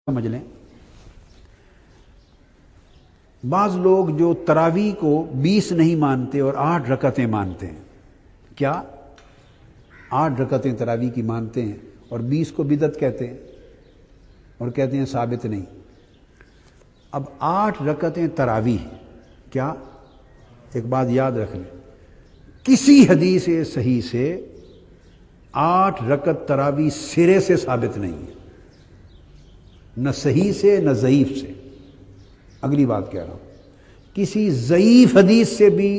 سمجھ لیں، بعض لوگ جو تراویح کو 20 نہیں مانتے اور 8 رکعتیں مانتے ہیں، کیا 8 رکعتیں تراویح کی مانتے ہیں اور 20 کو بدعت کہتے ہیں اور کہتے ہیں ثابت نہیں۔ اب 8 رکعتیں تراویح، کیا ایک بات یاد رکھ لیں، کسی حدیث صحیح سے 8 رکعت تراویح سرے سے ثابت نہیں ہے، نہ صحیح سے نہ ضعیف سے۔ اگلی بات کہہ رہا ہوں، کسی ضعیف حدیث سے بھی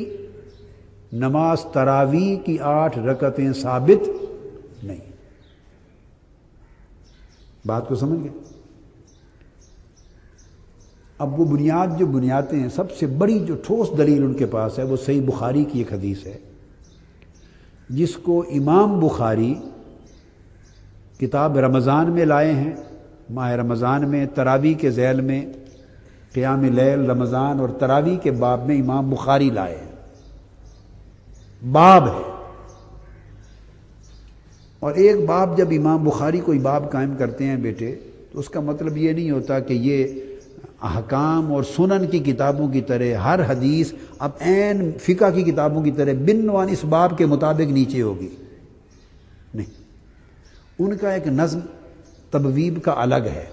نماز تراویح کی 8 رکعتیں ثابت نہیں۔ بات کو سمجھ گئے؟ اب وہ بنیاد جو بنیادیں ہیں، سب سے بڑی جو ٹھوس دلیل ان کے پاس ہے وہ صحیح بخاری کی ایک حدیث ہے، جس کو امام بخاری کتاب رمضان میں لائے ہیں۔ ماہ رمضان میں تراویح کے ذیل میں قیام لیل رمضان اور تراویح کے باب میں امام بخاری لائے ہیں، باب ہے۔ اور ایک باب جب امام بخاری کوئی باب قائم کرتے ہیں بیٹے، تو اس کا مطلب یہ نہیں ہوتا کہ یہ احکام اور سنن کی کتابوں کی طرح ہر حدیث اب عین فقہ کی کتابوں کی طرح بنوان اس باب کے مطابق نیچے ہوگی، نہیں۔ ان کا ایک نظم تبویب کا الگ ہے،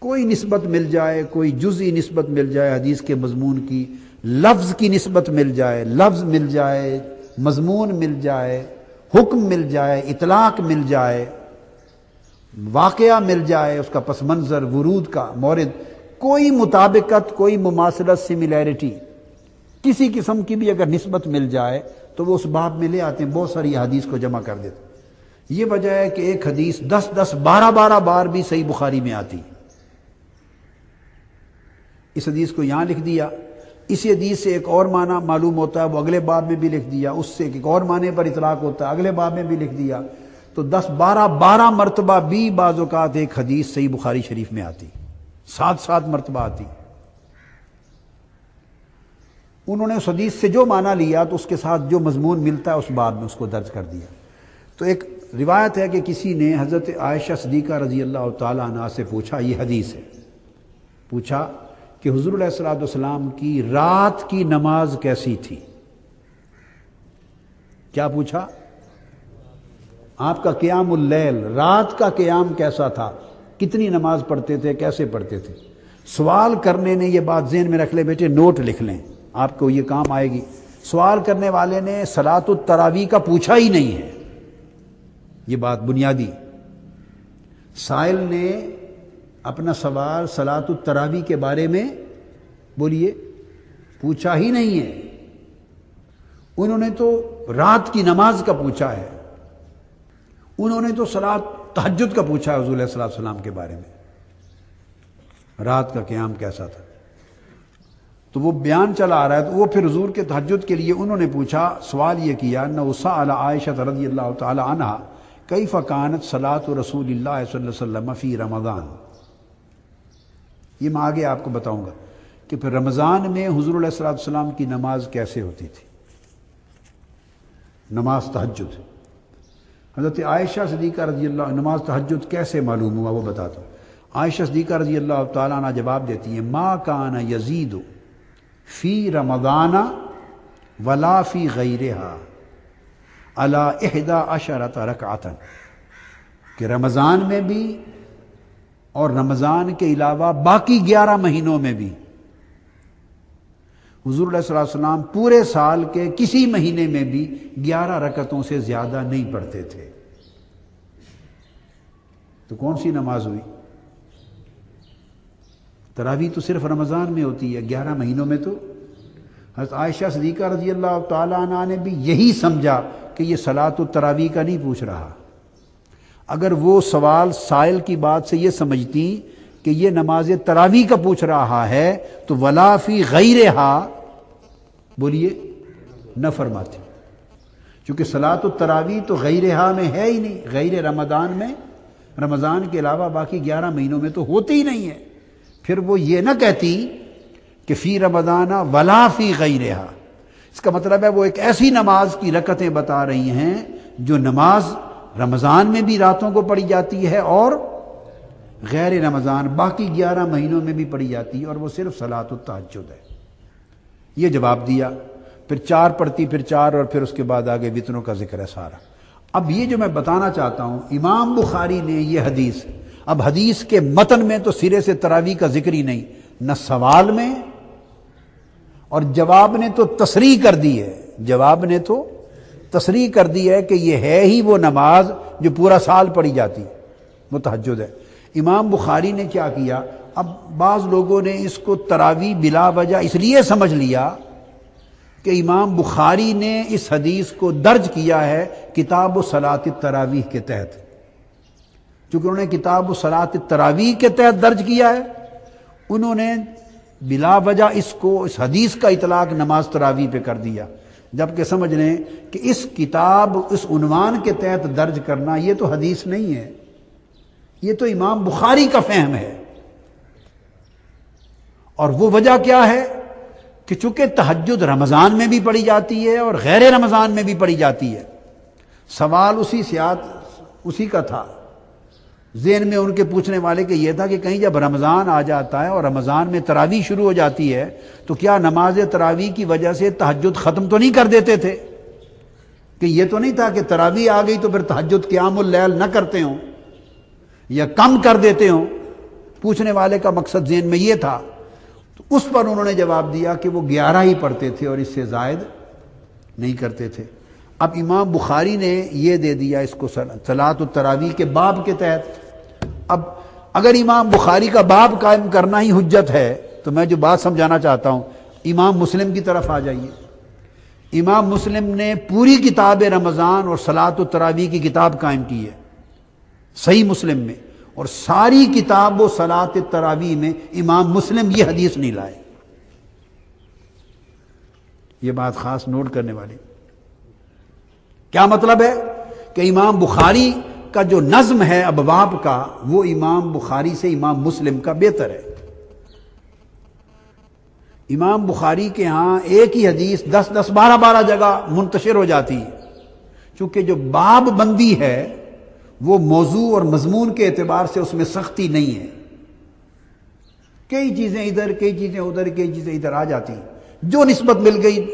کوئی نسبت مل جائے، کوئی جزئی نسبت مل جائے حدیث کے مضمون کی، لفظ کی نسبت مل جائے، لفظ مل جائے، مضمون مل جائے، حکم مل جائے، اطلاق مل جائے، واقعہ مل جائے، اس کا پس منظر، ورود کا مورد، کوئی مطابقت، کوئی مماثلت، سملیرٹی کسی قسم کی بھی اگر نسبت مل جائے تو وہ اس باب میں لے آتے ہیں، بہت ساری حدیث کو جمع کر دیتے ہیں۔ یہ وجہ ہے کہ ایک حدیث 10 12 بار بھی صحیح بخاری میں آتی، اس حدیث کو یہاں لکھ دیا، اسی حدیث سے ایک اور معنی معلوم ہوتا ہے، وہ اگلے باب میں بھی لکھ دیا، اس سے ایک اور معنی پر اطلاق ہوتا ہے، اگلے باب میں بھی لکھ دیا، تو 12 مرتبہ بھی بعض اوقات ایک حدیث صحیح بخاری شریف میں آتی، 7 مرتبہ آتی۔ انہوں نے اس حدیث سے جو معنی لیا تو اس کے ساتھ جو مضمون ملتا ہے اس باب میں اس کو درج کر دیا۔ تو ایک روایت ہے کہ کسی نے حضرت عائشہ صدیقہ رضی اللہ تعالی عنہا سے پوچھا، یہ حدیث ہے، پوچھا کہ حضور علیہ الصلوۃ والسلام کی رات کی نماز کیسی تھی؟ کیا پوچھا؟ آپ کا قیام اللیل، رات کا قیام کیسا تھا، کتنی نماز پڑھتے تھے، کیسے پڑھتے تھے؟ سوال کرنے نے یہ بات ذہن میں رکھ لے بیٹے، نوٹ لکھ لیں، آپ کو یہ کام آئے گی۔ سوال کرنے والے نے صلاۃ التراویح کا پوچھا ہی نہیں ہے، یہ بات بنیادی۔ سائل نے اپنا سوال صلاۃ التراویح کے بارے میں بولیے پوچھا ہی نہیں ہے، انہوں نے تو رات کی نماز کا پوچھا ہے، انہوں نے تو صلاۃ تہجد کا پوچھا ہے حضور علیہ الصلوۃ والسلام کے بارے میں، رات کا قیام کیسا تھا۔ تو وہ بیان چلا آ رہا ہے، تو وہ پھر حضور کے تہجد کے لیے انہوں نے پوچھا، سوال یہ کیا، انہ سأل عائشہ رضی اللہ تعالی عنہا کیف کانت صلاۃ رسول اللہ صلی اللہ علیہ وسلم فی رمضان۔ یہ میں آگے آپ کو بتاؤں گا کہ پھر رمضان میں حضور علیہ الصلوۃ والسلام کی نماز کیسے ہوتی تھی، نماز تہجد۔ حضرت عائشہ صدیقہ رضی اللہ، نماز تہجد کیسے معلوم ہوا وہ بتاتا ہوں۔ عائشہ صدیقہ رضی اللہ تعالیٰ عنہ جواب دیتی ہیں، ما کان یزید فی رمضان ولا فی غیرہا علی 11 رکعۃ، کہ رمضان میں بھی اور رمضان کے علاوہ باقی 11 مہینوں میں بھی حضور علیہ الصلوۃ والسلام پورے سال کے کسی مہینے میں بھی 11 رکعتوں سے زیادہ نہیں پڑھتے تھے۔ تو کون سی نماز ہوئی؟ تراویح تو صرف رمضان میں ہوتی ہے، 11 مہینوں میں تو۔ حضرت عائشہ صدیقہ رضی اللہ تعالیٰ عنہ نے بھی یہی سمجھا کہ یہ صلاۃ التراویح کا نہیں پوچھ رہا۔ اگر وہ سوال سائل کی بات سے یہ سمجھتی کہ یہ نماز تراویح کا پوچھ رہا ہے تو ولا فی غیرہا بولیے نہ فرماتی، چونکہ صلاۃ التراویح تو غیرہا میں ہے ہی نہیں، غیر رمضان میں، رمضان کے علاوہ باقی 11 مہینوں میں تو ہوتی ہی نہیں ہے۔ پھر وہ یہ نہ کہتی کہ فی رمضان ولا فی غیرہا، اس کا مطلب ہے وہ ایک ایسی نماز کی رکعتیں بتا رہی ہیں جو نماز رمضان میں بھی راتوں کو پڑھی جاتی ہے اور غیر رمضان باقی 11 مہینوں میں بھی پڑھی جاتی ہے اور وہ صرف صلاۃ التہجد ہے۔ یہ جواب دیا، پھر 4 پڑھتی، پھر 4، اور پھر اس کے بعد آگے وطروں کا ذکر ہے سارا۔ اب یہ جو میں بتانا چاہتا ہوں، امام بخاری نے یہ حدیث، اب حدیث کے متن میں تو سرے سے تراویح کا ذکر ہی نہیں، نہ سوال میں، اور جواب نے تو تصریح کر دی ہے، جواب نے تو تصریح کر دی ہے کہ یہ ہے ہی وہ نماز جو پورا سال پڑھی جاتی ہے، وہ تہجد ہے۔ امام بخاری نے کیا کیا، اب بعض لوگوں نے اس کو تراویح بلا وجہ اس لیے سمجھ لیا کہ امام بخاری نے اس حدیث کو درج کیا ہے کتاب صلاۃ التراویح کے تحت، چونکہ انہوں نے کتاب صلاۃ التراویح کے تحت درج کیا ہے، انہوں نے بلا وجہ اس کو، اس حدیث کا اطلاق نماز تراویح پہ کر دیا، جبکہ سمجھ لیں کہ اس کتاب، اس عنوان کے تحت درج کرنا یہ تو حدیث نہیں ہے، یہ تو امام بخاری کا فہم ہے۔ اور وہ وجہ کیا ہے کہ چونکہ تہجد رمضان میں بھی پڑھی جاتی ہے اور غیر رمضان میں بھی پڑھی جاتی ہے، سوال اسی کا تھا ذہن میں ان کے پوچھنے والے کہ یہ تھا کہ کہیں جب رمضان آ جاتا ہے اور رمضان میں تراویح شروع ہو جاتی ہے تو کیا نماز تراویح کی وجہ سے تہجد ختم تو نہیں کر دیتے تھے؟ کہ یہ تو نہیں تھا کہ تراویح آ گئی تو پھر تہجد قیام اللیل نہ کرتے ہوں یا کم کر دیتے ہوں؟ پوچھنے والے کا مقصد ذہن میں یہ تھا، تو اس پر انہوں نے جواب دیا کہ وہ 11 ہی پڑھتے تھے اور اس سے زائد نہیں کرتے تھے۔ اب امام بخاری نے یہ دے دیا اس کو صلاۃ التراویح کے باب کے تحت۔ اب اگر امام بخاری کا باب قائم کرنا ہی حجت ہے تو میں جو بات سمجھانا چاہتا ہوں، امام مسلم کی طرف آ جائیے۔ امام مسلم نے پوری کتاب رمضان اور صلاۃ التراویح کی کتاب قائم کی ہے صحیح مسلم میں، اور ساری کتاب و صلاۃ التراویح میں امام مسلم یہ حدیث نہیں لائے۔ یہ بات خاص نوٹ کرنے والی۔ کیا مطلب ہے کہ امام بخاری کا جو نظم ہے ابواب کا، وہ امام بخاری سے امام مسلم کا بہتر ہے۔ امام بخاری کے ہاں ایک ہی حدیث 10 12 جگہ منتشر ہو جاتی ہے، چونکہ جو باب بندی ہے وہ موضوع اور مضمون کے اعتبار سے اس میں سختی نہیں ہے، کئی چیزیں ادھر، کئی چیزیں ادھر، کئی چیزیں ادھر آ جاتی ہیں، جو نسبت مل گئی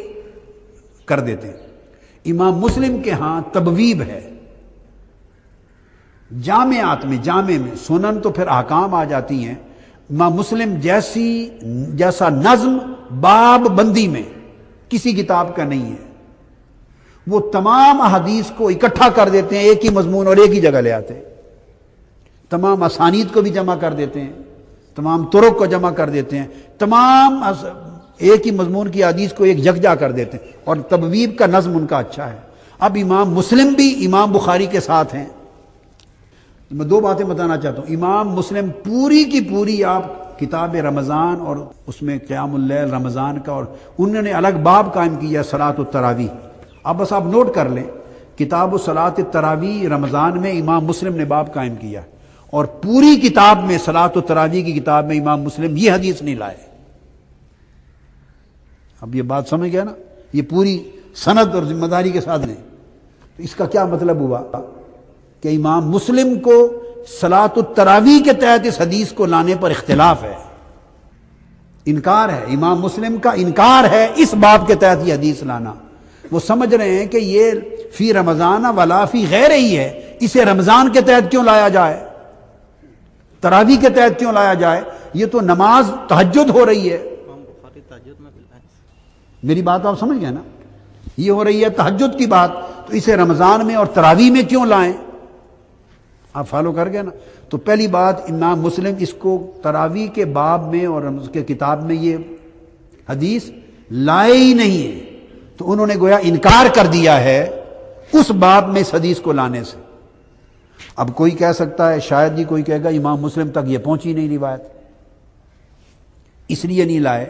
کر دیتے ہیں۔ امام مسلم کے ہاں تبویب ہے، جامعات میں، جامع میں، سنن تو پھر احکام آ جاتی ہیں، امام مسلم جیسا نظم باب بندی میں کسی کتاب کا نہیں ہے۔ وہ تمام احادیث کو اکٹھا کر دیتے ہیں، ایک ہی مضمون اور ایک ہی جگہ لے آتے ہیں، تمام اسانید کو بھی جمع کر دیتے ہیں، تمام طرق کو جمع کر دیتے ہیں، تمام ایک ہی مضمون کی حدیث کو ایک یکجا کر دیتے ہیں، اور تبویب کا نظم ان کا اچھا ہے۔ اب امام مسلم بھی امام بخاری کے ساتھ ہیں۔ میں 2 باتیں بتانا چاہتا ہوں۔ امام مسلم پوری کی پوری آپ کتاب رمضان اور اس میں قیام اللیل رمضان کا، اور انہوں نے الگ باب قائم کیا ہے صلاۃ التراویح۔ اب بس آپ نوٹ کر لیں، کتاب صلاۃ التراویح رمضان میں امام مسلم نے باب قائم کیا، اور پوری کتاب میں صلاۃ التراویح کی کتاب میں امام مسلم یہ حدیث نہیں لائے۔ اب یہ بات سمجھ گیا نا، یہ پوری سند اور ذمہ داری کے ساتھ نہیں۔ تو اس کا کیا مطلب ہوا کہ امام مسلم کو صلاۃ التراویح کے تحت اس حدیث کو لانے پر اختلاف ہے، انکار ہے، امام مسلم کا انکار ہے اس باب کے تحت یہ حدیث لانا۔ وہ سمجھ رہے ہیں کہ یہ فی رمضان ولا فی غیر ہی ہے، اسے رمضان کے تحت کیوں لایا جائے، تراویح کے تحت کیوں لایا جائے، یہ تو نماز تہجد ہو رہی ہے۔ میری بات آپ سمجھ گئے نا، یہ ہو رہی ہے تہجد کی بات، تو اسے رمضان میں اور تراویح میں کیوں لائیں؟ آپ فالو کر گئے نا۔ تو پہلی بات، امام مسلم اس کو تراویح کے باب میں اور اس کے کتاب میں یہ حدیث لائے ہی نہیں ہے، تو انہوں نے گویا انکار کر دیا ہے اس باب میں اس حدیث کو لانے سے۔ اب کوئی کہہ سکتا ہے، شاید ہی کوئی کہے گا امام مسلم تک یہ پہنچی نہیں روایت، اس لیے نہیں لائے۔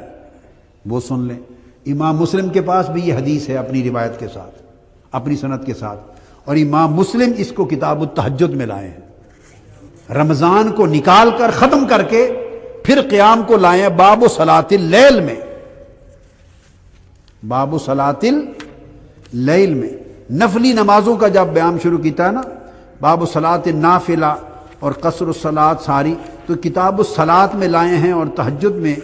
وہ سن لیں، امام مسلم کے پاس بھی یہ حدیث ہے اپنی روایت کے ساتھ، اپنی سند کے ساتھ، اور امام مسلم اس کو کتاب التہجد میں لائے ہیں، رمضان کو نکال کر ختم کر کے پھر قیام کو لائے ہیں باب صلاۃ اللیل میں، باب صلاۃ اللیل میں، نفلی نمازوں کا جب بیان شروع کیتا ہے نا، باب صلاۃ النافلہ اور قصر الصلاۃ ساری تو کتاب الصلاۃ میں لائے ہیں اور تہجد میں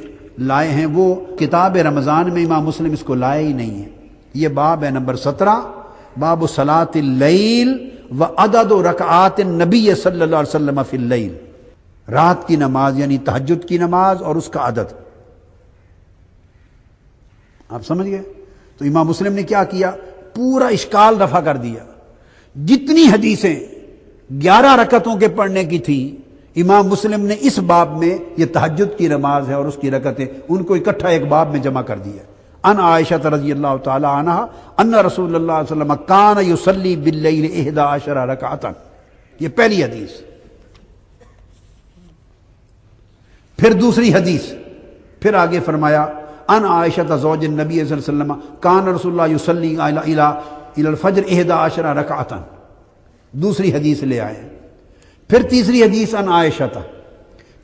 لائے ہیں، وہ کتاب رمضان میں امام مسلم اس کو لائے ہی نہیں ہے۔ یہ باب ہے نمبر 17، باب صلاۃ اللیل و عدد رکعات النبی صلی اللہ علیہ وسلم فی اللیل، رات کی نماز یعنی تہجد کی نماز اور اس کا عدد۔ آپ سمجھ گئے؟ تو امام مسلم نے کیا کیا، پورا اشکال رفع کر دیا۔ جتنی حدیثیں 11 رکعتوں کے پڑھنے کی تھی، امام مسلم نے اس باب میں یہ تہجد کی نماز ہے اور اس کی رکعتیں، ان کو اکٹھا ایک باب میں جمع کر دیا۔ ان عائشہ رضی اللہ تعالی عنہ ان رسول اللہ صلی اللہ علیہ وسلم کان یصلی باللیل 11 رکعتا، یہ پہلی حدیث۔ پھر دوسری حدیث، پھر آگے فرمایا ان عائشہ زوج النبی صلی اللہ علیہ وسلم کان رسول اللہ یصلی الی الفجر 11 رکعتا، دوسری حدیث لے آئے۔ پھر تیسری حدیث ان عائشہ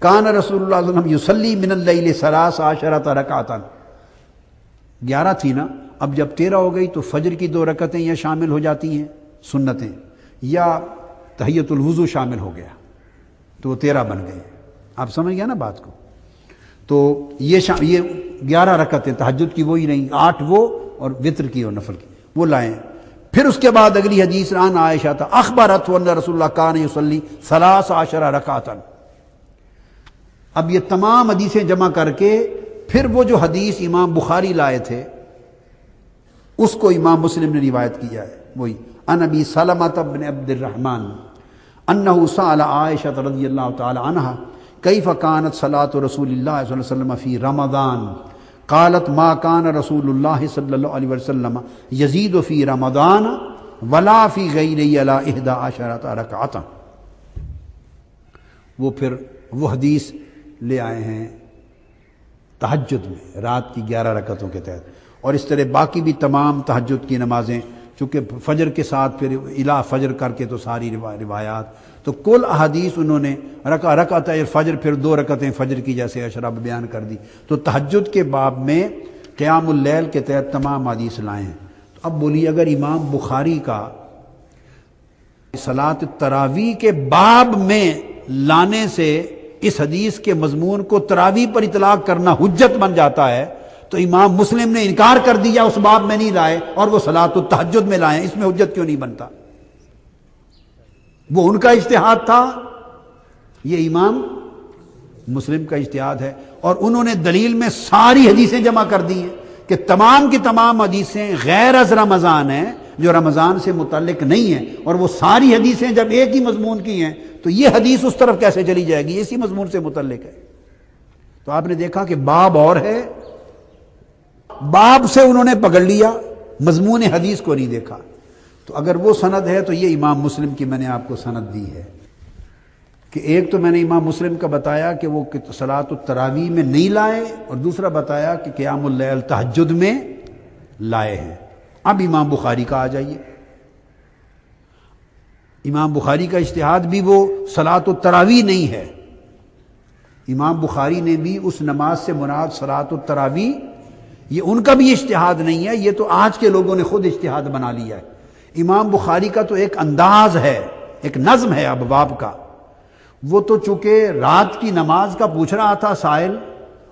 کان رسول اللہ صلی اللہ علیہ وسلم یصلی من اللیل 13 رکعتا، 11 تھی نا، اب جب 13 ہو گئی تو فجر کی 2 رکعتیں یا شامل ہو جاتی ہیں سنتیں، یا تحیۃ الوضو شامل ہو گیا تو وہ 13 بن گئے۔ آپ سمجھ گیا نا بات کو؟ تو یہ 11 رکعتیں تہجد کی وہی نہیں، 8 وہ اور وطر کی اور نفل کی وہ لائیں۔ پھر اس کے بعد اگلی حدیث عن عائشہ اخبرت ان رسول اللہ کان یصلی 13 رکعتا۔ اب یہ تمام حدیثیں جمع کر کے پھر وہ جو حدیث امام بخاری لائے تھے اس کو امام مسلم نے روایت کیا ہے، وہی ان ابی سلمہ بن عبد الرحمن انہ سأل عائشہ رضی اللہ تعالی عنہ کیف کانت صلاۃ رسول اللہ صلی اللہ علیہ وسلم فی رمضان قالت ما کان رسول اللہ صلی اللہ علیہ وسلم یزید فی رمضان ولا فی غیرہ علی 11 رکعتا۔ وہ پھر وہ حدیث لے آئے ہیں تہجد میں رات کی 11 رکعتوں کے تحت، اور اس طرح باقی بھی تمام تہجد کی نمازیں، چونکہ فجر کے ساتھ پھر الا فجر کر کے تو ساری روایات، تو کل احادیث انہوں نے رکعت فجر پھر 2 رکعتیں فجر کی جیسے اشرف بیان کر دی۔ تو تہجد کے باب میں قیام اللیل کے تحت تمام حدیث لائے ہیں۔ تو اب بولیے اگر امام بخاری کا صلاۃ التراویح کے باب میں لانے سے اس حدیث کے مضمون کو تراویح پر اطلاق کرنا حجت بن جاتا ہے، تو امام مسلم نے انکار کر دیا، اس باب میں نہیں لائے اور وہ صلاۃ التہجد میں لائے، اس میں حجت کیوں نہیں بنتا؟ وہ ان کا اجتہاد تھا، یہ امام مسلم کا اجتہاد ہے، اور انہوں نے دلیل میں ساری حدیثیں جمع کر دی ہیں کہ تمام کی تمام حدیثیں غیر از رمضان ہیں، جو رمضان سے متعلق نہیں ہیں، اور وہ ساری حدیثیں جب ایک ہی مضمون کی ہیں تو یہ حدیث اس طرف کیسے چلی جائے گی، اسی مضمون سے متعلق ہے۔ تو آپ نے دیکھا کہ باب اور ہے، باب سے انہوں نے پکڑ لیا، مضمون حدیث کو نہیں دیکھا۔ تو اگر وہ سند ہے تو یہ امام مسلم کی میں نے آپ کو سند دی ہے کہ ایک تو میں نے امام مسلم کا بتایا کہ وہ صلاۃ التراویح میں نہیں لائے، اور دوسرا بتایا کہ قیام اللیل تہجد میں لائے ہیں۔ اب امام بخاری کا آ جائیے، امام بخاری کا اجتہاد بھی وہ صلاۃ التراویح نہیں ہے، امام بخاری نے بھی اس نماز سے مراد صلاۃ التراویح، یہ ان کا بھی اجتہاد نہیں ہے، یہ تو آج کے لوگوں نے خود اجتہاد بنا لیا ہے۔ امام بخاری کا تو ایک انداز ہے، ایک نظم ہے ابواب کا، وہ تو چونکہ رات کی نماز کا پوچھ رہا تھا سائل،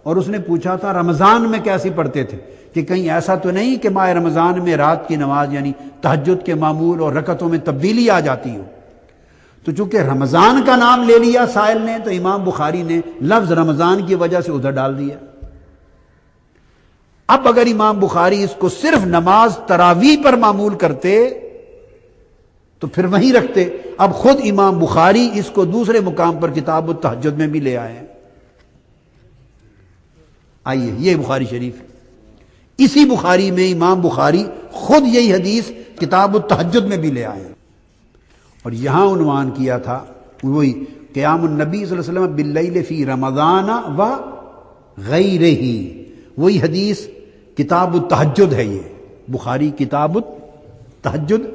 اور اس نے پوچھا تھا رمضان میں کیسی پڑھتے تھے، کہ کہیں ایسا تو نہیں کہ ماہ رمضان میں رات کی نماز یعنی تہجد کے معمول اور رکعتوں میں تبدیلی آ جاتی ہو۔ تو چونکہ رمضان کا نام لے لیا سائل نے، تو امام بخاری نے لفظ رمضان کی وجہ سے ادھر ڈال دیا۔ اب اگر امام بخاری اس کو صرف نماز تراویح پر معمول کرتے تو پھر وہیں رکھتے، اب خود امام بخاری اس کو دوسرے مقام پر کتاب التہجد میں بھی لے آئے ہیں۔ آئیے یہ بخاری شریف، اسی بخاری میں امام بخاری خود یہی حدیث کتاب التہجد میں بھی لے آئے ہیں، اور یہاں عنوان کیا تھا وہی قیام النبی صلی اللہ علیہ وسلم باللیل فی رمضان و غیرہ، وہی حدیث کتاب التہجد ہے۔ یہ بخاری کتاب التہجد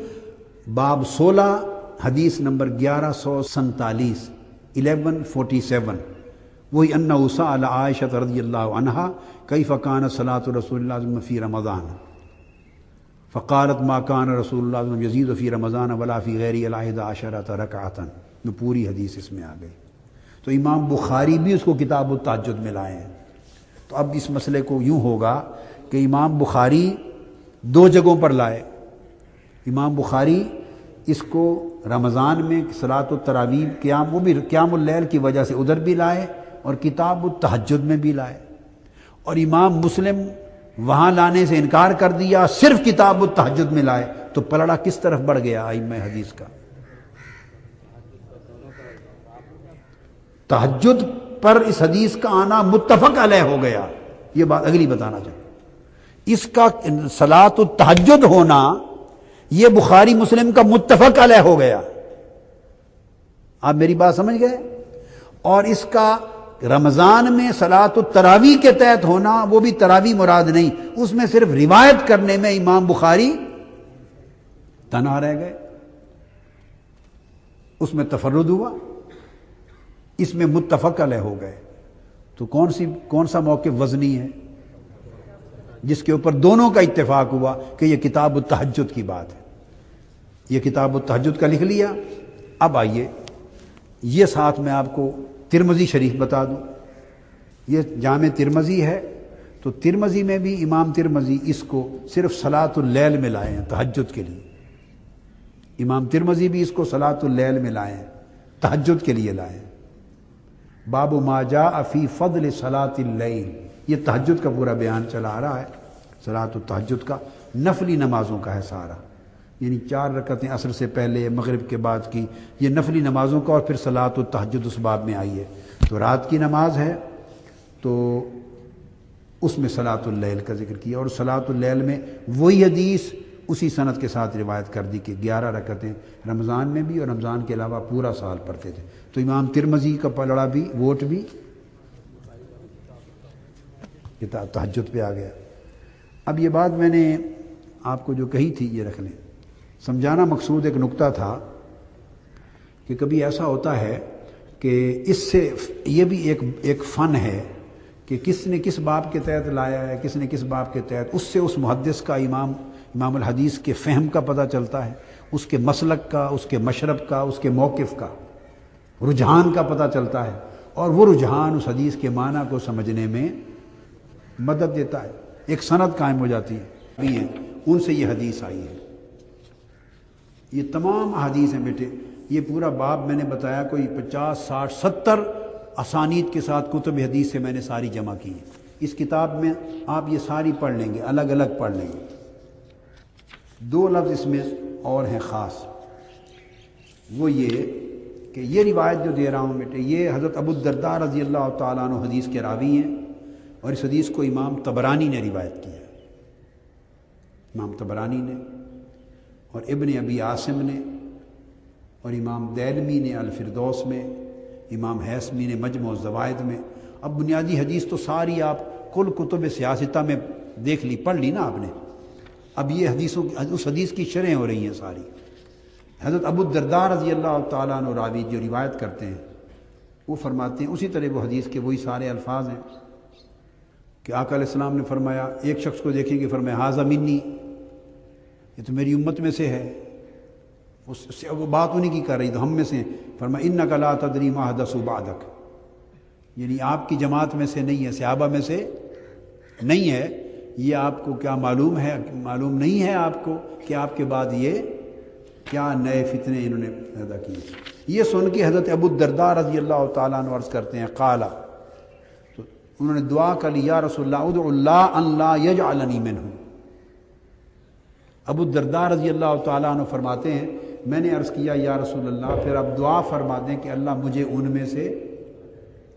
باب 16 حدیث نمبر 1147 1147، وہی انہ سأل عائشہ رضی اللہ عنہا کیف کان صلاۃ رسول اللہ صلی اللہ علیہ وسلم فی رمضان فقالت ما کان رسول اللہ صلی اللہ علیہ وسلم یزید فی رمضان ولا فی غیرہ علی 11 رکعتا۔ میں پوری حدیث اس میں آ گئی۔ تو امام بخاری بھی اس کو کتاب التہجد میں لائے ہیں۔ تو اب اس مسئلے کو یوں ہوگا کہ امام بخاری دو جگہوں پر لائے۔ امام بخاری اس کو رمضان میں صلاۃ التراویح قیام، وہ بھی قیام اللیل کی وجہ سے ادھر بھی لائے اور کتاب التہجد میں بھی لائے، اور امام مسلم وہاں لانے سے انکار کر دیا، صرف کتاب التہجد میں لائے۔ تو پلڑا کس طرف بڑھ گیا ائمہ حدیث کا؟ تہجد پر اس حدیث کا آنا متفق علیہ ہو گیا۔ یہ بات اگلی بتانا چاہیے، اس کا صلاۃ التہجد ہونا یہ بخاری مسلم کا متفق علیہ ہو گیا۔ آپ میری بات سمجھ گئے؟ اور اس کا رمضان میں صلاۃ التراویح کے تحت ہونا، وہ بھی تراویح مراد نہیں، اس میں صرف روایت کرنے میں امام بخاری تنہا رہ گئے، اس میں تفرد ہوا، اس میں متفق علیہ ہو گئے۔ تو کون سا موقف وزنی ہے جس کے اوپر دونوں کا اتفاق ہوا کہ یہ کتاب التہجد کی بات ہے؟ یہ کتاب التہجد کا لکھ لیا۔ اب آئیے یہ ساتھ میں آپ کو ترمذی شریف بتا دوں۔ یہ جامع ترمذی ہے، تو ترمذی میں بھی امام ترمذی اس کو صرف صلاۃ اللیل میں لائے ہیں، تہجد کے لیے۔ امام ترمذی بھی اس کو صلاۃ اللیل میں لائے ہیں، تہجد کے لیے لائے ہیں۔ باب ما جاء فی فضل صلاۃ اللیل، یہ تہجد کا پورا بیان چلا آ رہا ہے، صلاۃ التہجد کا، نفلی نمازوں کا ہے سارا، یعنی 4 رکعتیں عصر سے پہلے مغرب کے بعد کی، یہ نفلی نمازوں کا، اور پھر صلاۃ التہجد اس باب میں آئی ہے۔ تو رات کی نماز ہے تو اس میں صلاۃ اللیل کا ذکر کیا، اور صلاۃ اللیل میں وہی حدیث اسی سند کے ساتھ روایت کر دی کہ 11 رکعتیں رمضان میں بھی اور رمضان کے علاوہ پورا سال پڑھتے تھے۔ تو امام ترمذی کا پلڑا بھی، ووٹ بھی کتاب تہجد پہ آ گیا۔ اب یہ بات میں نے آپ کو جو کہی تھی یہ رکھ لیں، سمجھانا مقصود ایک نقطہ تھا کہ کبھی ایسا ہوتا ہے کہ اس سے یہ بھی ایک فن ہے کہ کس نے کس باب کے تحت لایا ہے، کس نے کس باب کے تحت، اس سے اس محدث کا، امام الحدیث کے فہم کا پتہ چلتا ہے، اس کے مسلک کا، اس کے مشرب کا، اس کے موقف کا، رجحان کا پتہ چلتا ہے، اور وہ رجحان اس حدیث کے معنی کو سمجھنے میں مدد دیتا ہے، ایک سند قائم ہو جاتی ہے، ان سے یہ حدیث آئی ہے۔ یہ تمام احادیث ہیں بیٹے، یہ پورا باب میں نے بتایا کوئی 50 60 70 اسانید کے ساتھ کتب حدیث سے میں نے ساری جمع کی ہیں۔ اس کتاب میں آپ یہ ساری پڑھ لیں گے، الگ الگ پڑھ لیں گے۔ 2 لفظ اس میں اور ہیں خاص، وہ یہ کہ یہ روایت جو دے رہا ہوں بیٹے، یہ حضرت ابو الدرداء رضی اللہ تعالیٰ عنہ حدیث کے راوی ہیں، اور اس حدیث کو امام طبرانی نے روایت کیا ہے، امام طبرانی نے، اور ابن ابی عاصم نے، اور امام دیلمی نے الفردوس میں، امام حیثمی نے مجمع الزوائد میں۔ اب بنیادی حدیث تو ساری آپ کل کتب سیاستہ میں دیکھ لی، پڑھ لی نا آپ نے، اب یہ اس حدیث کی شرحیں ہو رہی ہیں ساری۔ حضرت ابو الدرداء رضی اللہ تعالیٰ عنہ راوی جو روایت کرتے ہیں وہ فرماتے ہیں، اسی طرح وہ حدیث کے وہی سارے الفاظ ہیں کہ آقا علیہ السلام نے فرمایا، ایک شخص کو دیکھیں کہ فرمایا ھذا منی، یہ تو میری امت میں سے ہے، اس سے وہ بات انہیں کی کر رہی تو ہم میں سے، فرمایا انک لا تدری ما احدث بعدک، یعنی آپ کی جماعت میں سے نہیں ہے، صحابہ میں سے نہیں ہے، یہ آپ کو کیا معلوم ہے، معلوم نہیں ہے آپ کو کہ آپ کے بعد یہ کیا نئے فتنے انہوں نے پیدا کیے۔ یہ سن کے حضرت ابو الدرداء رضی اللہ تعالیٰ عنہ عرض کرتے ہیں، قال، تو انہوں نے دعا کر لی، یا رسول اللہ ادعو اللہ ان لا یجعلنی منہم۔ ابو الدرداء رضی اللہ تعالیٰ عنہ فرماتے ہیں، میں نے عرض کیا یا رسول اللہ، پھر اب دعا فرما دیں کہ اللہ مجھے ان میں سے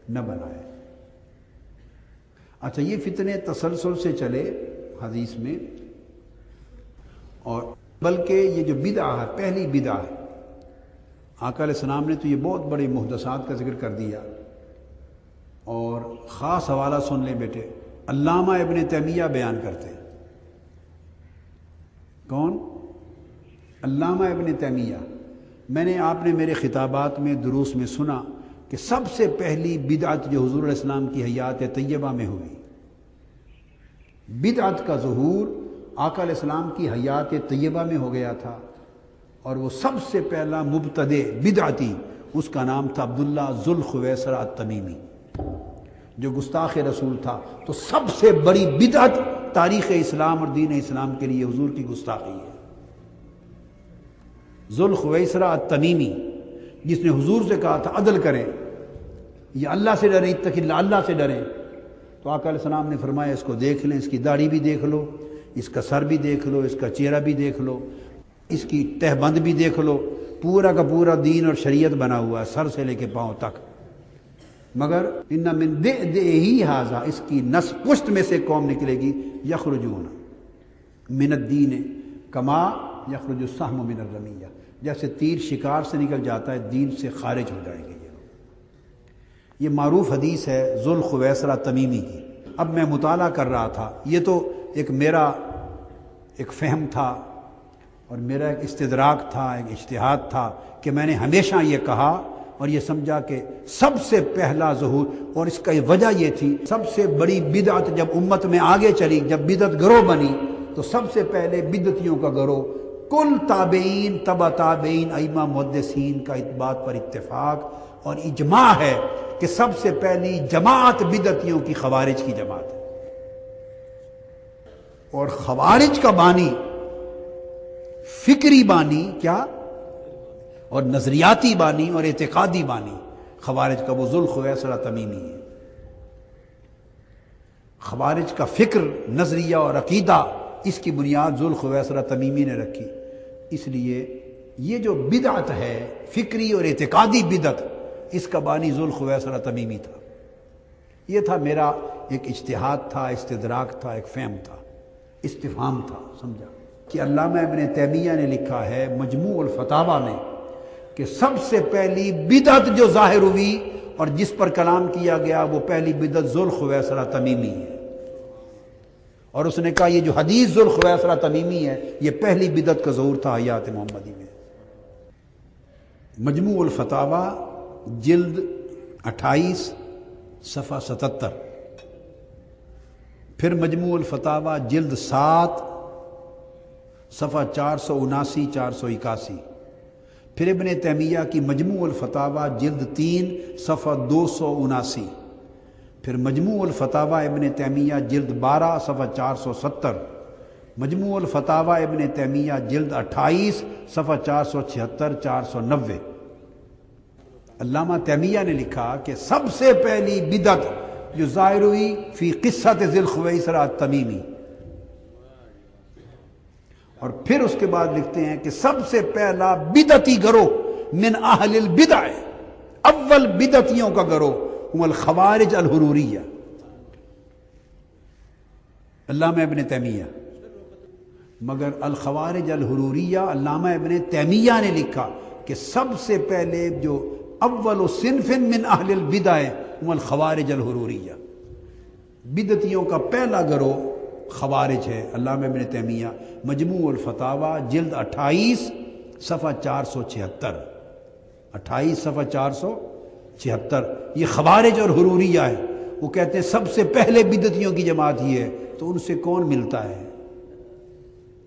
نہ بنائے۔ اچھا، یہ فتنے تسلسل سے چلے حدیث میں، اور بلکہ یہ جو بدعہ ہے، پہلی بدعہ ہے، آقا علیہ السلام نے تو یہ بہت بڑے محدثات کا ذکر کر دیا، اور خاص حوالہ سن لیں بیٹے، علامہ ابن تیمیہ بیان کرتے ہیں۔ کون؟ علامہ ابن تیمیہ۔ میں نے، آپ نے میرے خطابات میں، دروس میں سنا کہ سب سے پہلی بدعت جو حضور علیہ السلام کی حیات طیبہ میں ہوئی، بدعت کا ظہور آقا علیہ السلام کی حیات طیبہ میں ہو گیا تھا، اور وہ سب سے پہلا مبتدع بدعتی اس کا نام تھا عبداللہ ذوالخویسرہ التمیمی، جو گستاخ رسول تھا۔ تو سب سے بڑی بدعت تاریخ اسلام اور دین اسلام کے لیے حضور کی گستاخی ہے۔ ذوالخویسرہ التمیمی، جس نے حضور سے کہا تھا عدل کریں، یہ اللہ سے ڈریں، اتق اللہ، اللہ سے ڈریں، تو آقا علیہ السلام نے فرمایا اس کو دیکھ لیں، اس کی داڑھی بھی دیکھ لو، اس کا سر بھی دیکھ لو، اس کا چہرہ بھی دیکھ لو، اس کی تہ بند بھی دیکھ لو، پورا کا پورا دین اور شریعت بنا ہوا ہے سر سے لے کے پاؤں تک، مگر ان من دئدئہ ھذا، اس کی نس پشت میں سے قوم نکلے گی، یخرجون من الدین کما یخرج السہم من الرمیہ، جیسے تیر شکار سے نکل جاتا ہے دین سے خارج ہو جائیں گے یہ لوگ۔ یہ معروف حدیث ہے ذوالخویسرہ تمیمی کی۔ اب میں مطالعہ کر رہا تھا، یہ تو میرا ایک فہم تھا اور میرا ایک استدراک تھا، ایک اجتہاد تھا کہ میں نے ہمیشہ یہ کہا اور یہ سمجھا کہ سب سے پہلا ظہور، اور اس کا وجہ یہ تھی، سب سے بڑی بدعت جب امت میں آگے چلی، جب بدعت گروہ بنی، تو سب سے پہلے بدعتیوں کا گروہ، کل تابعین، تبع تابعین، ائمہ محدثین کا اس بات پر اتفاق اور اجماع ہے کہ سب سے پہلی جماعت بدعتیوں کی خوارج کی جماعت ہے۔ اور خوارج کا بانی، فکری بانی کیا، اور نظریاتی بانی اور اعتقادی بانی خوارج کا وہ ذوالخویسرہ تمیمی ہے۔ خوارج کا فکر، نظریہ اور عقیدہ، اس کی بنیاد ذوالخویسرہ تمیمی نے رکھی۔ اس لیے یہ جو بدعت ہے، فکری اور اعتقادی بدعت، اس کا بانی ذوالخویسرہ تمیمی تھا۔ یہ تھا میرا ایک اجتہاد تھا، استدراک تھا، ایک فہم تھا، استفہام تھا، سمجھا کہ علامہ ابن تیمیہ نے لکھا ہے مجموع الفتاویٰ میں کہ سب سے پہلی بدعت جو ظاہر ہوئی اور جس پر کلام کیا گیا، وہ پہلی بدعت ذوالخویسرہ تمیمی ہے۔ اور اس نے کہا یہ جو حدیث ذوالخویسرہ تمیمی ہے، یہ پہلی بدعت کا ظہور تھا حیات محمدی میں۔ مجموع الفتاویٰ جلد 28 صفحہ 77، پھر مجموع الفتاویٰ جلد 7 صفحہ 479 481، پھر ابن تیمیہ کی مجموع الفتاویٰ جلد 3 صفحہ 279، پھر مجموع الفتاویٰ ابن تیمیہ جلد 12 صفحہ 470، مجموع الفتاویٰ ابن تیمیہ جلد 28 صفحہ 476 490۔ علامہ تیمیہ نے لکھا کہ سب سے پہلی بدعت جو ظاہر ہوئی فی قصۃ ذوالخویسرہ التمیمی، اور پھر اس کے بعد لکھتے ہیں کہ سب سے پہلا بدعتی گروہ من اہل البدع، اول بدعتیوں کا گروہ ہم الخوارج الحروریہ۔ علامہ ابن تیمیہ، مگر الخوارج الحروریہ علامہ ابن تیمیہ نے لکھا کہ سب سے پہلے جو اول صنف من اہل البدع ہم الخوارج الحروریہ، بدعتیوں کا پہلا گروہ خوارج ہے۔ علامہ ابن تیمیہ مجموع الفتاویٰ جلد 28 صفحہ 476، 28 صفحہ 476، یہ خوارج اور حروریہ ہے۔ وہ کہتے ہیں سب سے پہلے بدعتیوں کی جماعت ہی ہے، تو ان سے کون ملتا ہے؟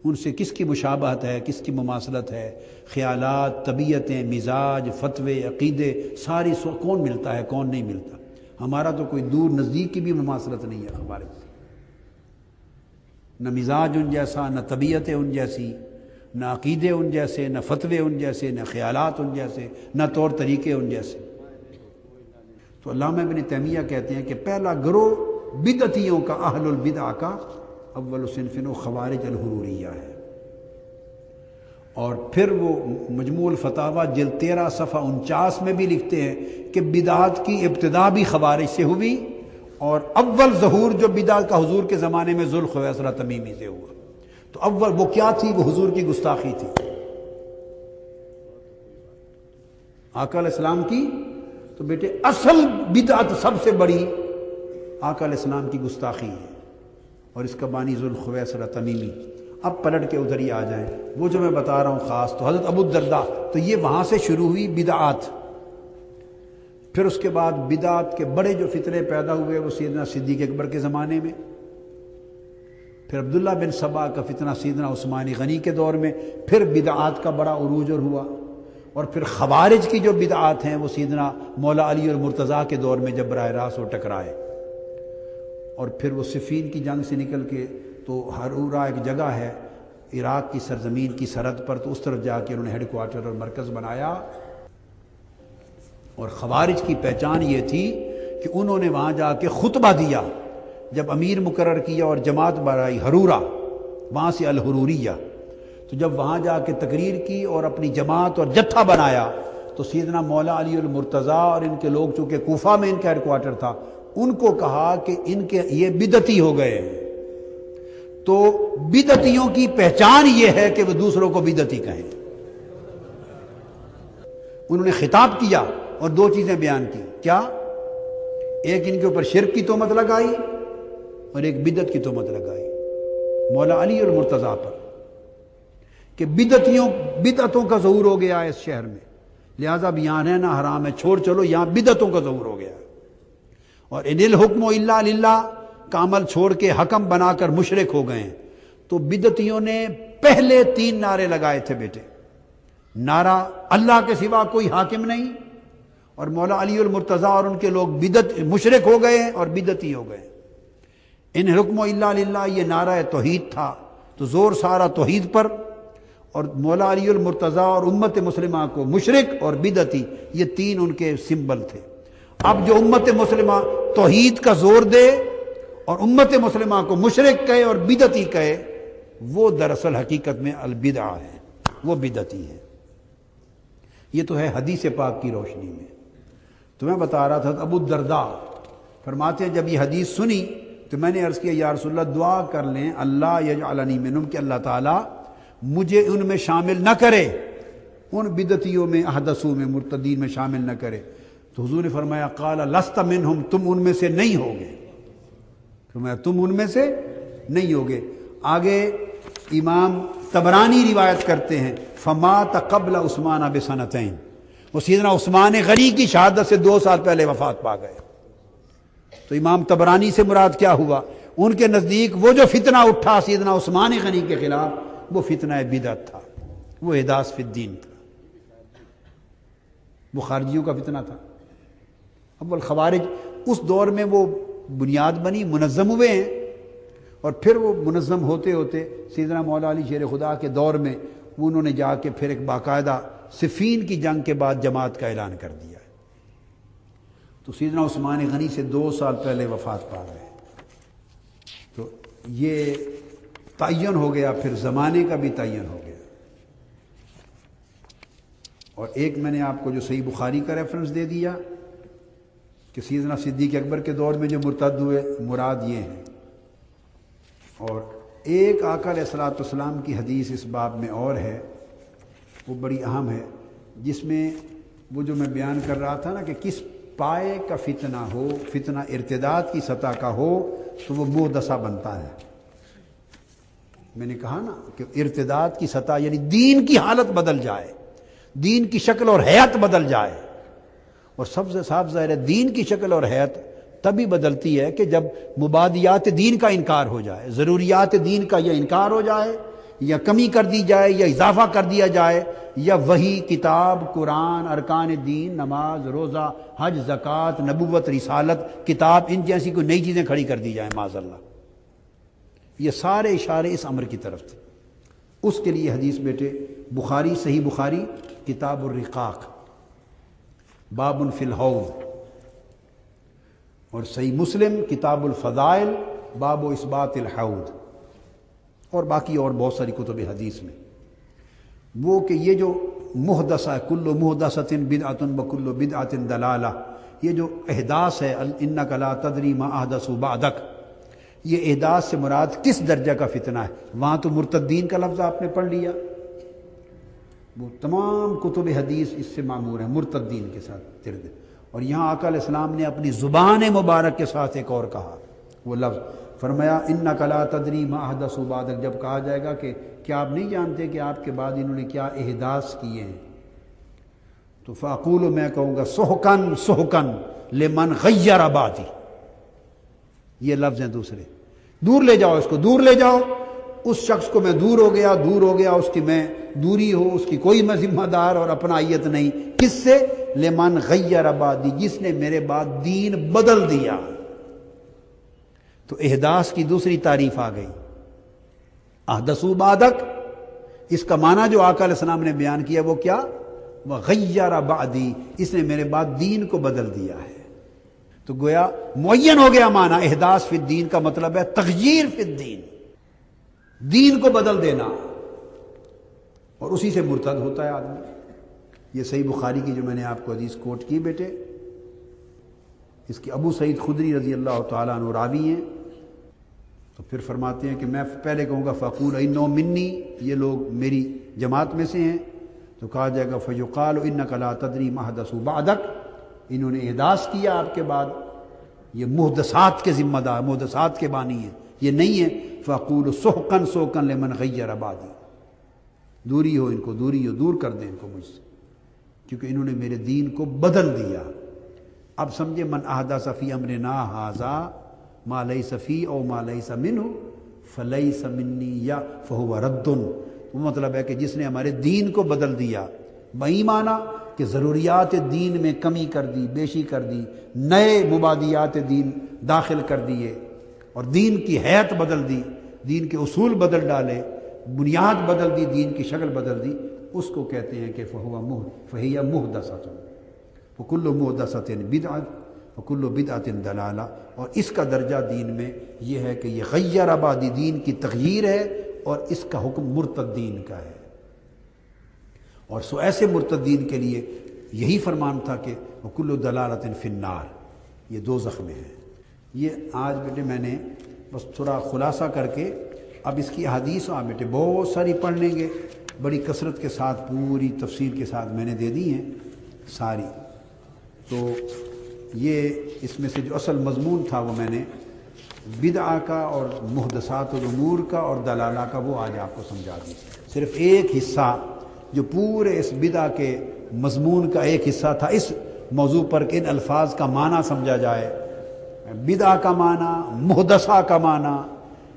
ان سے کس کی مشابہت ہے، کس کی مماثلت ہے؟ خیالات، طبیعتیں، مزاج، فتوے، عقیدے، ساری کون ملتا ہے، کون نہیں ملتا؟ ہمارا تو کوئی دور نزدیک کی بھی مماثلت نہیں ہے ہمارے سے، نہ مزاج ان جیسا، نہ طبیعتیں ان جیسی، نہ عقیدے ان جیسے، نہ فتوے ان جیسے، نہ خیالات ان جیسے، نہ طور طریقے ان جیسے۔ تو علامہ ابن تیمیہ کہتے ہیں کہ پہلا گروہ بدعتیوں کا، اہل البدع کا، اول صنف خوارج الحروریہ ہے۔ اور پھر وہ مجموع الفتاویٰ جلد 13 صفحہ 49 میں بھی لکھتے ہیں کہ بدعات کی ابتدا بھی خوارج سے ہوئی، اور اول ظہور جو بدعت کا حضور کے زمانے میں ذوالخویسرہ تمیمی سے ہوا۔ تو اول وہ کیا تھی؟ وہ حضور کی گستاخی تھی، آقا علیہ السلام کی۔ تو بیٹے اصل بدعت سب سے بڑی آقا علیہ السلام کی گستاخی ہے، اور اس کا بانی ذوالخویسرہ تمیمی۔ اب پلٹ کے ادھر ہی آ جائیں، وہ جو میں بتا رہا ہوں خاص تو حضرت ابو الدرداء، تو یہ وہاں سے شروع ہوئی بدعات۔ پھر اس کے بعد بدعات کے بڑے جو فتنے پیدا ہوئے وہ سیدنا صدیق اکبر کے زمانے میں، پھر عبداللہ بن سبا کا فتنہ سیدنا عثمان غنی کے دور میں، پھر بدعات کا بڑا عروج اور ہوا، اور پھر خوارج کی جو بدعات ہیں وہ سیدنا مولا علی المرتضیٰ کے دور میں جب براہ راست وہ ٹکرائے، اور پھر وہ صفین کی جنگ سے نکل کے تو ہرورا ایک جگہ ہے عراق کی سرزمین کی سرحد پر، تو اس طرف جا کے انہوں نے ہیڈ کوارٹر اور مرکز بنایا۔ اور خوارج کی پہچان یہ تھی کہ انہوں نے وہاں جا کے خطبہ دیا، جب امیر مقرر کیا اور جماعت بنائی ہرورا، وہاں سے الحروریہ، تو جب وہاں جا کے تقریر کی اور اپنی جماعت اور جتھا بنایا، تو سیدنا مولا علی المرتضیٰ اور ان کے لوگ، چونکہ کوفہ میں ان کا ہیڈ کوارٹر تھا، ان کو کہا کہ ان کے یہ بدعتی ہو گئے ہیں۔ تو بدعتیوں کی پہچان یہ ہے کہ وہ دوسروں کو بدعتی کہیں۔ انہوں نے خطاب کیا اور دو چیزیں بیان کی، کیا؟ ایک ان کے اوپر شرک کی تہمت لگائی اور ایک بدعت کی تہمت لگائی مولا علی اور مرتضیٰ پر، کہ بدعتوں کا ظہور ہو گیا ہے اس شہر میں، لہذا اب یہاں رہنا حرام ہے، چھوڑ چلو، یہاں بدعتوں کا ظہور ہو گیا ہے۔ اور ان الحکم الا للہ کا عمل چھوڑ کے حکم بنا کر مشرک ہو گئے ہیں۔ تو بدعتیوں نے پہلے 3 نعرے لگائے تھے بیٹے، نعرہ اللہ کے سوا کوئی حاکم نہیں، اور مولا علی المرتضیٰ اور ان کے لوگ مشرک ہو گئے ہیں اور بدعتی ہو گئے۔ ان حکم الا للہ یہ نعرہ توحید تھا، تو زور سارا توحید پر، اور مولا علی المرتضیٰ اور امت مسلمہ کو مشرک اور بدعتی، یہ 3 ان کے سمبل تھے۔ اب جو امت مسلمہ توحید کا زور دے اور امت مسلمہ کو مشرک کہے اور بدعتی کہے، وہ دراصل حقیقت میں البدع ہے، وہ بدعتی ہے۔ یہ تو ہے حدیث پاک کی روشنی میں۔ تو میں بتا رہا تھا، ابو الدرداء فرماتے ہیں جب یہ حدیث سنی تو میں نے عرض کیا یا رسول اللہ دعا کر لیں اللہ یجعلنی منہم، کہ اللہ تعالیٰ مجھے ان میں شامل نہ کرے، ان بدعتیوں میں، احدثوں میں، مرتدین میں شامل نہ کرے۔ تو حضور نے فرمایا قال لست منہم، تم ان میں سے نہیں ہوگے، فرمایا تم ان میں سے نہیں ہوگے۔ آگے امام طبرانی روایت کرتے ہیں فمات قبل عثمان بسنتین، وہ سیدنا عثمان غنی کی شہادت سے 2 سال پہلے وفات پا گئے۔ تو امام طبرانی سے مراد کیا ہوا؟ ان کے نزدیک وہ جو فتنہ اٹھا سیدنا عثمان غنی کے خلاف، وہ فتنہ بدعت تھا، وہ احداث فی الدین تھا، وہ خارجیوں کا فتنہ تھا۔ اب الخوارج اس دور میں وہ بنیاد بنی، منظم ہوئے ہیں، اور پھر وہ منظم ہوتے ہوتے سیدنا مولا علی شیر خدا کے دور میں انہوں نے جا کے پھر ایک باقاعدہ صفین کی جنگ کے بعد جماعت کا اعلان کر دیا۔ تو سیدنا عثمان غنی سے 2 سال پہلے وفات پا گئے۔ تو یہ تعین ہو گیا، پھر زمانے کا بھی تعین ہو گیا۔ اور ایک میں نے آپ کو جو صحیح بخاری کا ریفرنس دے دیا کہ سیدنا صدیق اکبر کے دور میں جو مرتد ہوئے، مراد یہ ہیں۔ اور ایک آقا علیہ الصلوۃ والسلام کی حدیث اس باب میں اور ہے، وہ بڑی اہم ہے، جس میں وہ جو میں بیان کر رہا تھا نا کہ کس پائے کا فتنہ ہو، فتنہ ارتداد کی سطح کا ہو تو وہ محدثہ بنتا ہے۔ میں نے کہا نا کہ ارتداد کی سطح یعنی دین کی حالت بدل جائے، دین کی شکل اور حیت بدل جائے، اور سب سے صاف ظاہر ہے دین کی شکل اور حیت تبھی بدلتی ہے کہ جب مبادیات دین کا انکار ہو جائے، ضروریات دین کا یا انکار ہو جائے، یا کمی کر دی جائے، یا اضافہ کر دیا جائے، یا وہی کتاب، قرآن، ارکان دین، نماز، روزہ، حج، زکوٰۃ، نبوت، رسالت، کتاب، ان جیسی کوئی نئی چیزیں کھڑی کر دی جائیں معاذ اللہ۔ یہ سارے اشارے اس امر کی طرف تھے۔ اس کے لیے حدیث بیٹے بخاری، صحیح بخاری کتاب الرقاق باب فی الحوض، اور صحیح مسلم کتاب الفضائل باب و اثبات الحوض، اور باقی اور بہت ساری کتب حدیث میں، وہ کہ یہ جو محدثہ، کل محدثۃ بدعۃ وکل بدعۃ ضلالہ، یہ جو احداث ہے انک لا تدری ما احدثوا بعدک، یہ احداث سے مراد کس درجہ کا فتنہ ہے؟ وہاں تو مرتدین کا لفظ آپ نے پڑھ لیا، وہ تمام کتب حدیث اس سے معمور ہیں مرتدین کے ساتھ ترد، اور یہاں آقا علیہ السلام نے اپنی زبان مبارک کے ساتھ ایک اور کہا، وہ لفظ فرمایا انک لا تدری ما احدثوا بعدک، جب کہا جائے گا کہ کیا آپ نہیں جانتے کہ آپ کے بعد انہوں نے کیا احداث کیے ہیں، تو فاقول، میں کہوں گا سحقن سحقن لمن غیر بعدی، یہ لفظ ہیں دوسرے، دور لے جاؤ اس کو، دور لے جاؤ اس شخص کو میں دور ہو گیا اس کی میں دوری ہو، اس کی کوئی میں ذمہ دار اور اپنائیت نہیں۔ کس سے؟ لمن غیر بعدی، جس نے میرے بعد دین بدل دیا۔ تو احداث کی دوسری تعریف آ گئی، احدثوا بعدک۔ اس کا معنی جو آقا علیہ السلام نے بیان کیا وہ کیا؟ وغیر بعدی، اس نے میرے بعد دین کو بدل دیا ہے۔ تو گویا معین ہو گیا معنی احداث فی الدین کا مطلب ہے تغییر فی الدین، دین کو بدل دینا، اور اسی سے مرتد ہوتا ہے آدمی۔ یہ صحیح بخاری کی جو میں نے آپ کو حدیث کوٹ کی بیٹے، اس کی ابو سعید خدری رضی اللہ تعالیٰ عنہ راوی ہیں۔ تو پھر فرماتے ہیں کہ میں پہلے کہوں گا فقول انہ منی، یہ لوگ میری جماعت میں سے ہیں، تو کہا جائے گا فیقال انک لا تدری ما احدثوا بعدک، انہوں نے احداث کیا آپ کے بعد، یہ محدثات کے ذمہ دار، محدثات کے بانی ہیں، یہ نہیں ہے۔ فقول سحقا سحقا لمن غیر بعدی، دوری ہو ان کو، دوری ہو، دور کر دیں ان کو مجھ سے، کیونکہ انہوں نے میرے دین کو بدل دیا۔ اب سمجھے، من احدث فی امرنا ھذا ما لیس فی او ما لیس منہ فلیس منی یا فہو رد۔ وہ مطلب ہے کہ جس نے ہمارے دین کو بدل دیا، بئی معنی کہ ضروریات دین میں کمی کر دی، بیشی کر دی، نئے مبادیات دین داخل کر دیے، اور دین کی حیت بدل دی، دین کے اصول بدل ڈالے، بنیاد بدل دی، دین کی شکل بدل دی، اس کو کہتے ہیں کہ فہی محدثۃ، وکل محدثۃ بدعۃ وکل بدعۃ ضلالہ۔ اور اس کا درجہ دین میں یہ ہے کہ یہ غیر آبادی، دین کی تغییر ہے، اور اس کا حکم مرتدین کا ہے۔ اور سو ایسے مرتدین کے لیے یہی فرمان تھا کہ وکل ضلالۃ فی النار، یہ دوزخ میں ہے۔ یہ آج بیٹے میں نے بس تھوڑا خلاصہ کر کے، اب اس کی احادیث بیٹے بہت ساری پڑھ لیں گے، بڑی کثرت کے ساتھ، پوری تفصیل کے ساتھ میں نے دے دی ہیں ساری۔ تو یہ اس میں سے جو اصل مضمون تھا وہ میں نے بدعہ کا اور محدثات الامور کا اور دلالہ کا وہ آج آپ کو سمجھا دی۔ صرف ایک حصہ جو پورے اس بدعہ کے مضمون کا ایک حصہ تھا اس موضوع پر کہ ان الفاظ کا معنی سمجھا جائے، بدعہ کا معنی، محدثہ کا معنی،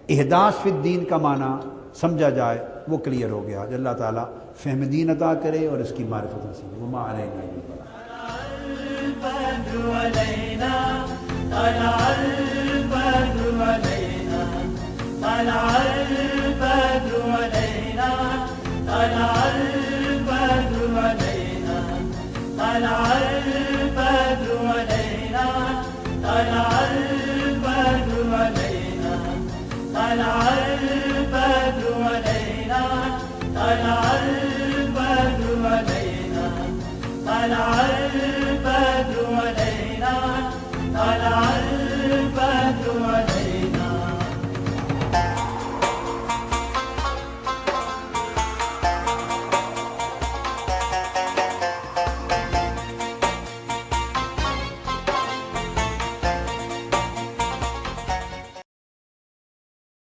احداث فی الدین کا معنی سمجھا جائے، وہ کلیئر ہو گیا۔ اللہ تعالیٰ فہم دین عطا کرے اور اس کی معرفت نصیب۔ وما علینا الا البلاغ۔ البدر علينا طلع البدر علينا طلع البدر علينا طلع البدر علينا طلع البدر علينا طلع البدر علينا طلع البدر علينا طلع البدر علينا طلع